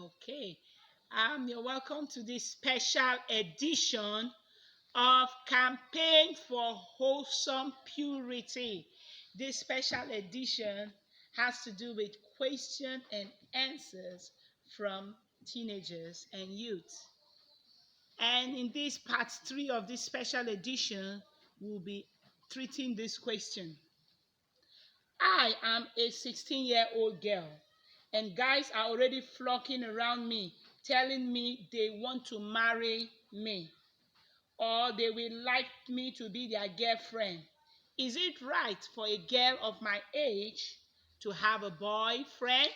Okay. You're welcome to this special edition of Campaign for Wholesome Purity. This special edition has to do with questions and answers from teenagers and youth. And in this part 3 of this special edition, we'll be treating this question. I am a 16-year-old girl, and guys are already flocking around me, telling me they want to marry me, or they will like me to be their girlfriend. Is it right for a girl of my age to have a boyfriend?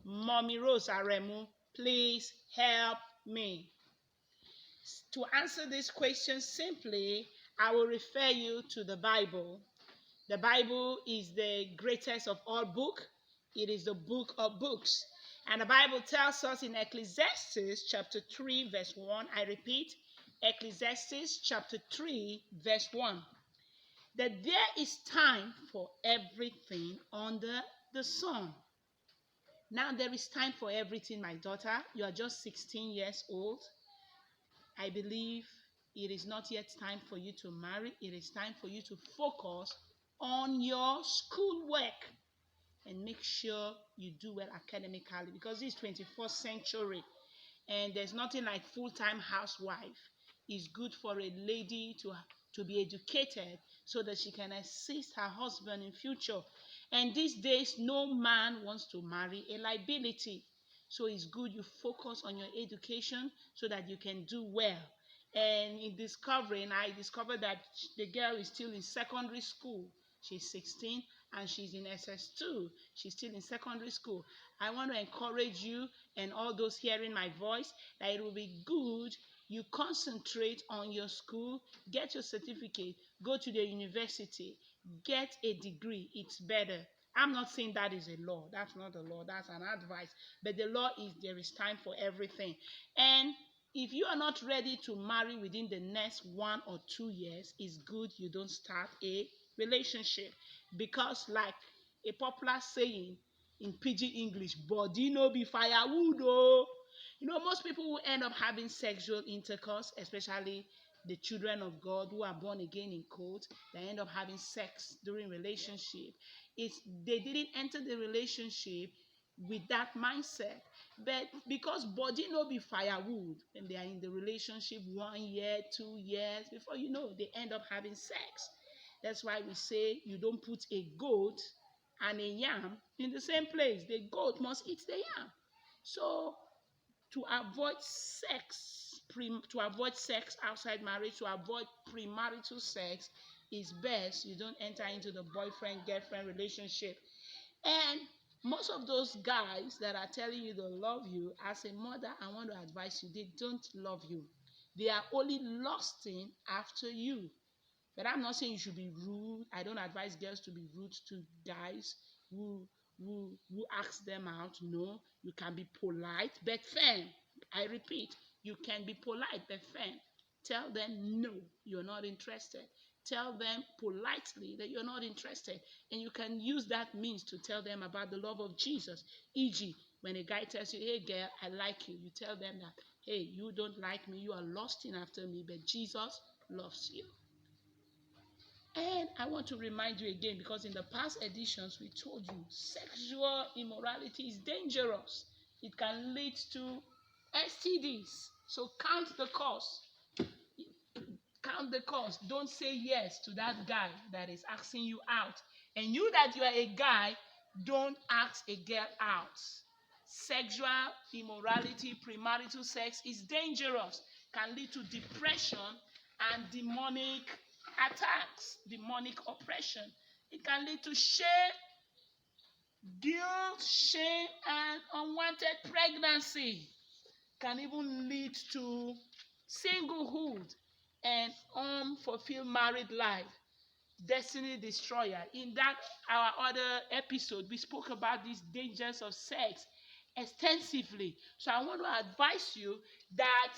Mommy Rose Aremu, please help me. To answer this question simply, I will refer you to the Bible. The Bible is the greatest of all books. It is the book of books. And the Bible tells us in Ecclesiastes chapter 3 verse 1, I repeat, Ecclesiastes chapter 3 verse 1, that there is time for everything under the sun. Now there is time for everything, my daughter. You are just 16 years old. I believe it is not yet time for you to marry. It is time for you to focus on your schoolwork and make sure you do well academically, because this is 21st century and there's nothing like full-time housewife. It's good for a lady to be educated so that she can assist her husband in future. And these days, no man wants to marry a liability. So it's good you focus on your education so that you can do well. And in discovering, I discovered that the girl is still in secondary school. She's 16 and she's in SS2. She's still in secondary school. I want to encourage you and all those hearing my voice that it will be good you concentrate on your school, get your certificate, go to the university, get a degree. It's better. I'm not saying that is a law. That's not a law. That's an advice. But the law is there is time for everything. And if you are not ready to marry within the next 1 or 2 years, it's good you don't start a relationship. Because like a popular saying in pidgin English, body no be firewood. Oh. Most people who end up having sexual intercourse, especially the children of God who are born again in quote, they end up having sex during relationship. They didn't enter the relationship with that mindset. But because body no be firewood, and they are in the relationship 1 year, 2 years, before you know, they end up having sex. That's why we say you don't put a goat and a yam in the same place. The goat must eat the yam. So to avoid sex outside marriage, to avoid premarital sex, is best you don't enter into the boyfriend-girlfriend relationship. And most of those guys that are telling you they love you, as a mother, I want to advise you, they don't love you. They are only lusting after you. But I'm not saying you should be rude. I don't advise girls to be rude to guys who ask them out. No, you can be polite but firm. I repeat, you can be polite but firm. Tell them no, you're not interested. Tell them politely that you're not interested. And you can use that means to tell them about the love of Jesus. E.g., when a guy tells you, hey girl, I like you, you tell them that, hey, you don't like me, you are lusting after me, but Jesus loves you. And I want to remind you again, because in the past editions we told you sexual immorality is dangerous. It can lead to STDs. So count the cost. Count the cost. Don't say yes to that guy that is asking you out. And you that you are a guy, don't ask a girl out. Sexual immorality, premarital sex is dangerous. Can lead to depression and demonic attacks, demonic oppression. It can lead to shame, guilt, shame, and unwanted pregnancy. Can even lead to singlehood and unfulfilled married life. Destiny destroyer. In that our other episode, we spoke about these dangers of sex extensively. So I want to advise you that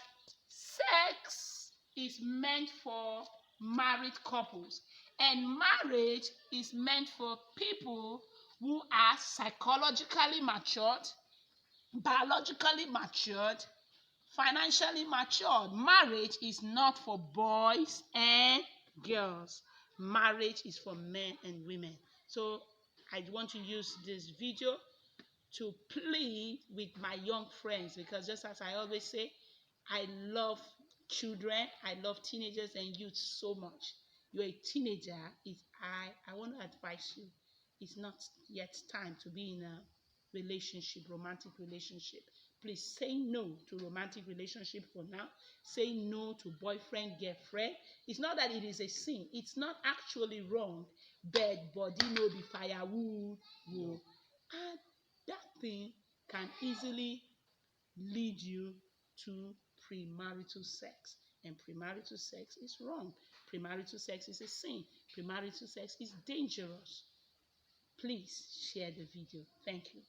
sex is meant for married couples, and marriage is meant for people who are psychologically matured, biologically matured, financially matured. Marriage is not for boys and girls. Marriage is for men and women. So I want to use this video to plead with my young friends, because just as I always say, I love children, I love teenagers and youth so much. You're a teenager. I want to advise you, it's not yet time to be in a relationship, romantic relationship. Please say no to romantic relationship for now. Say no to boyfriend, girlfriend. It's not that it is a sin. It's not actually wrong. But body no be firewood. Whoa. And that thing can easily lead you to premarital sex. And premarital sex is wrong. Premarital sex is a sin. Premarital sex is dangerous. Please share the video. Thank you.